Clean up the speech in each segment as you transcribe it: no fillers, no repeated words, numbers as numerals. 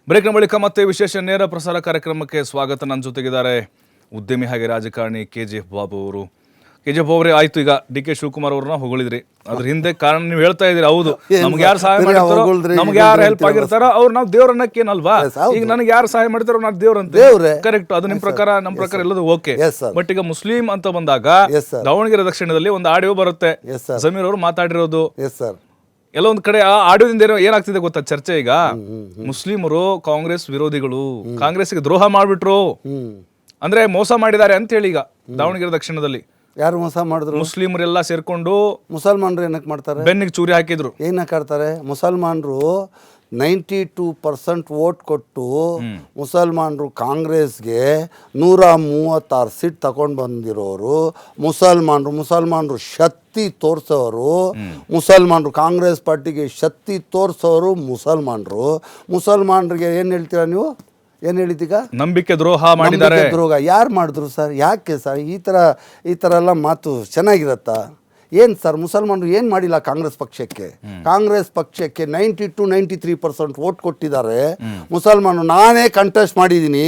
ಬ್ರೇಕ್ನ ಬಳಿಕ ಮತ್ತೆ ವಿಶೇಷ ನೇರ ಪ್ರಸಾರ ಕಾರ್ಯಕ್ರಮಕ್ಕೆ ಸ್ವಾಗತ. ನನ್ನ ಜೊತೆಗಿದ್ದಾರೆ ಉದ್ಯಮಿ ಹಾಗೆ ರಾಜಕಾರಣಿ KGF ಬಾಬು ಅವರು. KGF ಅವರೇ, ಆಯ್ತು, ಈಗ DK ಶಿವಕುಮಾರ್ ಅವ್ರನ್ನ ಹೊಗಳಿದ್ರಿ, ಅದ್ರ ಹಿಂದೆ ಕಾರಣ ನೀವು ಹೇಳ್ತಾ ಇದ್ದೀರಿ. ಹೌದು, ನಮ್ಗೆ ಯಾರು ಸಹಾಯ ಮಾಡಿರ್ತಾರೋ, ನಮ್ಗೆ ಯಾರು ಹೆಲ್ಪ್ ಆಗಿರ್ತಾರೋ ಅವ್ರು ನಾವು ದೇವ್ರನ್ನಕ್ಕೇನಲ್ವಾ. ಈಗ ನನಗೆ ಯಾರು ಸಹಾಯ ಮಾಡ್ತಾರೋ ನಾನು ದೇವ್ರಂತ. ಕರೆಕ್ಟ್, ಅದು ನಿಮ್ ಪ್ರಕಾರ, ನಮ್ಮ ಪ್ರಕಾರ ಎಲ್ಲದು ಓಕೆ. ಬಟ್ ಈಗ ಮುಸ್ಲಿಂ ಅಂತ ಬಂದಾಗ ದಾವಣಗೆರೆ ದಕ್ಷಿಣದಲ್ಲಿ ಒಂದು ಆಡಿಯೋ ಬರುತ್ತೆ, ಸಮೀರ್ ಅವರು ಮಾತಾಡಿರೋದು. ಎಲ್ಲ ಒಂದ್ ಕಡೆ ಆ ಆಡಿಯೋದಿಂದ ಏನಾಗ್ತಿದೆ ಗೊತ್ತಾ ಚರ್ಚೆ? ಈಗ ಮುಸ್ಲಿಮರು ಕಾಂಗ್ರೆಸ್ ವಿರೋಧಿಗಳು, ಕಾಂಗ್ರೆಸ್ಗೆ ದ್ರೋಹ ಮಾಡ್ಬಿಟ್ರು ಅಂದ್ರೆ ಮೋಸ ಮಾಡಿದ್ದಾರೆ ಅಂತ ಹೇಳಿ ಈಗ ದಾವಣಗೆರೆ ದಕ್ಷಿಣದಲ್ಲಿ ಯಾರು ಮೋಸ ಮಾಡಿದ್ರು? ಮುಸ್ಲಿಮರೆಲ್ಲ ಸೇರ್ಕೊಂಡು. ಮುಸಲ್ಮಾನರು ಏನಕ್ಕೆ ಮಾಡ್ತಾರೆ? ಬೆನ್ನಿಗೆ ಚೂರಿ ಹಾಕಿದ್ರು. ಏನಕ್ಕೆ ಆಡ್ತಾರೆ? ಮುಸಲ್ಮಾನರು 92% ವೋಟ್ ಕೊಟ್ಟು ಮುಸಲ್ಮಾನರು ಕಾಂಗ್ರೆಸ್ಗೆ 136 ಸೀಟ್ ತಗೊಂಡು ಬಂದಿರೋರು ಮುಸಲ್ಮಾನರು ಶಕ್ತಿ ತೋರಿಸೋರು. ಮುಸಲ್ಮಾನರು ಕಾಂಗ್ರೆಸ್ ಪಾರ್ಟಿಗೆ ಶಕ್ತಿ ತೋರಿಸೋರು ಮುಸಲ್ಮಾನರಿಗೆ ಏನು ಹೇಳ್ತೀರಾ ನೀವು? ಏನು ಹೇಳಿದೀಗ? ನಂಬಿಕೆ ದ್ರೋಹ ಮಾಡಿದ್ದಾರೆ. ದ್ರೋಹ ಯಾರು ಮಾಡಿದ್ರು ಸರ್? ಯಾಕೆ ಸರ್ ಈ ಥರ ಎಲ್ಲ ಮಾತು ಚೆನ್ನಾಗಿರತ್ತಾ? ಏನು ಸರ್, ಮುಸಲ್ಮಾನರು ಏನು ಮಾಡಿಲ್ಲ ಕಾಂಗ್ರೆಸ್ ಪಕ್ಷಕ್ಕೆ. 92-93% ವೋಟ್ ಕೊಟ್ಟಿದ್ದಾರೆ ಮುಸಲ್ಮಾನರು. ನಾನೇ ಕಂಟೆಸ್ಟ್ ಮಾಡಿದ್ದೀನಿ,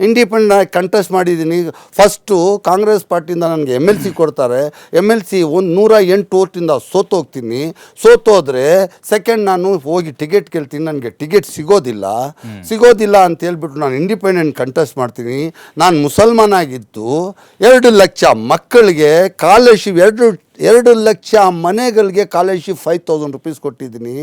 ಇಂಡಿಪೆಂಡೆಂಟ್ ಕಂಟೆಸ್ಟ್ ಮಾಡಿದ್ದೀನಿ. ಫಸ್ಟು ಕಾಂಗ್ರೆಸ್ ಪಾರ್ಟಿಯಿಂದ ನನಗೆ MLC ಕೊಡ್ತಾರೆ. MLC 108 ವೋಟಿಂದ ಸೋತೋಗ್ತೀನಿ. ಸೋತೋದ್ರೆ ಸೆಕೆಂಡ್ ನಾನು ಹೋಗಿ ಟಿಕೆಟ್ ಕೇಳ್ತೀನಿ, ನನಗೆ ಟಿಕೆಟ್ ಸಿಗೋದಿಲ್ಲ ಅಂತ ಹೇಳ್ಬಿಟ್ಟು ನಾನು ಇಂಡಿಪೆಂಡೆಂಟ್ ಕಂಟೆಸ್ಟ್ ಮಾಡ್ತೀನಿ. ನಾನು ಮುಸಲ್ಮಾನ ಆಗಿದ್ದು 2 ಲಕ್ಷ ಮಕ್ಕಳಿಗೆ ಸ್ಕಾಲರ್ಶಿಪ್, 2 ಲಕ್ಷ ಮನೆಗಳಿಗೆ ಸ್ಕಾಲರ್ಶಿಪ್ 5000 ರೂಪೀಸ್ ಕೊಟ್ಟಿದ್ದೀನಿ.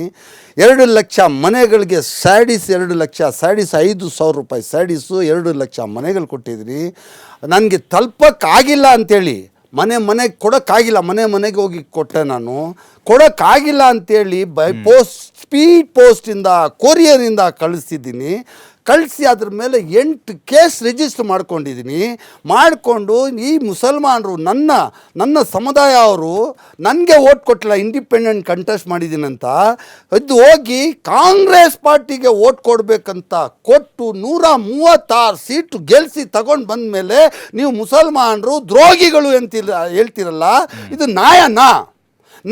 2 ಲಕ್ಷ ಮನೆಗಳಿಗೆ ಸ್ಯಾಡೀಸ್, 2 ಲಕ್ಷ ಸ್ಯಾಡೀಸ್, 5000 ರೂಪಾಯಿ ಸ್ಯಾಡೀಸು 2 ಲಕ್ಷ ಮನೆಗಳು ಕೊಟ್ಟಿದ್ದೀನಿ. ನನಗೆ ತಲುಪಕ್ಕಾಗಿಲ್ಲ ಅಂಥೇಳಿ ಮನೆಗೆ ಕೊಡೋಕ್ಕಾಗಿಲ್ಲ, ಮನೆಗೆ ಹೋಗಿ ಕೊಟ್ಟೆ. ನಾನು ಕೊಡೋಕ್ಕಾಗಿಲ್ಲ ಅಂಥೇಳಿ ಬೈ ಪೋಸ್ಟ್, ಸ್ಪೀಡ್ ಪೋಸ್ಟಿಂದ, ಕೊರಿಯರಿಂದ ಕಳಿಸ್ತಿದ್ದೀನಿ. ಕಳಿಸಿ ಅದ್ರ ಮೇಲೆ 8 ಕೇಸ್ ರಿಜಿಸ್ಟರ್ ಮಾಡಿಕೊಂಡು ಈ ಮುಸಲ್ಮಾನರು ನನ್ನ ಸಮುದಾಯ ಅವರು ನನಗೆ ಓಟ್ ಕೊಟ್ಟಿಲ್ಲ, ಇಂಡಿಪೆಂಡೆಂಟ್ ಕಂಟೆಸ್ಟ್ ಮಾಡಿದ್ದೀನಂತ ಅದು ಹೋಗಿ ಕಾಂಗ್ರೆಸ್ ಪಾರ್ಟಿಗೆ ಓಟ್ ಕೊಡಬೇಕಂತ ಕೊಟ್ಟು 136 ಸೀಟು ಗೆಲ್ಲಿಸಿ ತಗೊಂಡು ಬಂದ ಮೇಲೆ ನೀವು ಮುಸಲ್ಮಾನರು ದ್ರೋಹಿಗಳು ಹೇಳ್ತಿರಲ್ಲ, ಇದು ನ್ಯಾಯನಾ?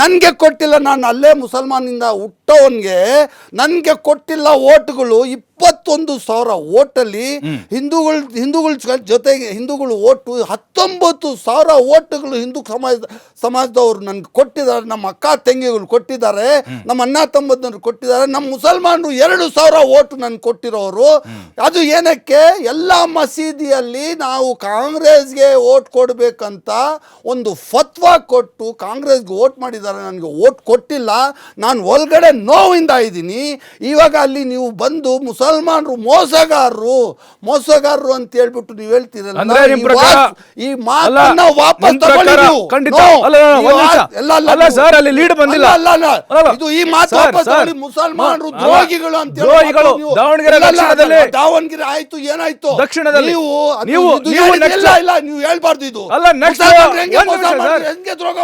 ನನಗೆ ಕೊಟ್ಟಿಲ್ಲ, ನಾನು ಅಲ್ಲೇ ಮುಸಲ್ಮಾನಿಂದ ಹುಟ್ಟೋವನ್ಗೆ ನನಗೆ ಕೊಟ್ಟಿಲ್ಲ ಓಟ್ಗಳು. 21,000 ಓಟಲ್ಲಿ ಹಿಂದೂಗಳ ಜೊತೆಗೆ ಹಿಂದೂಗಳು ಓಟು 19,000 ಓಟುಗಳು ಹಿಂದೂ ಸಮಾಜದವರು ನನಗೆ ಕೊಟ್ಟಿದ್ದಾರೆ. ನಮ್ಮ ಅಕ್ಕ ತಂಗಿಗಳು ಕೊಟ್ಟಿದ್ದಾರೆ, ನಮ್ಮ ಅಣ್ಣ ತಮ್ಮದವರು ಕೊಟ್ಟಿದ್ದಾರೆ. ನಮ್ಮ ಮುಸಲ್ಮಾನರು 2,000 ಓಟು ನನಗೆ ಕೊಟ್ಟಿರೋರು. ಅದು ಏನಕ್ಕೆ? ಎಲ್ಲ ಮಸೀದಿಯಲ್ಲಿ ನಾವು ಕಾಂಗ್ರೆಸ್ಗೆ ಓಟ್ ಕೊಡಬೇಕಂತ ಒಂದು ಫತ್ವಾ ಕೊಟ್ಟು ಕಾಂಗ್ರೆಸ್ಗೆ ಓಟ್ ಮಾಡಿದ್ದಾರೆ, ನನಗೆ ಓಟ್ ಕೊಟ್ಟಿಲ್ಲ. ನಾನು ಒಳಗಡೆ ನೋವಿಂದ ಇದ್ದೀನಿ. ಇವಾಗ ಅಲ್ಲಿ ನೀವು ಬಂದು ಮುಸಲ್ಮಾನರು ಮೋಸಗಾರರು ಅಂತ ಹೇಳ್ಬಿಟ್ಟು ನೀವು ಹೇಳ್ತೀರಲ್ಲ, ಈ ಮಾತನ್ನ ವಾಪಸ್ ತಗೊಳ್ಳಿ ನೀವು. ಇದು ಈ ಮಾತು ವಾಪಸ್ ತಗೊಳ್ಳಿ. ಮುಸಲ್ಮಾನರು ದ್ರೋಹಿಗಳು ಅಂತ ದಾವಣಗೆರೆ ಆಯ್ತು, ಏನಾಯ್ತು ದಕ್ಷಿಣದಲ್ಲಿ ನೀವು ಹೇಳ್ಬಾರ್ದು. ಇದು ಹೆಂಗೆ ದ್ರೋಹ?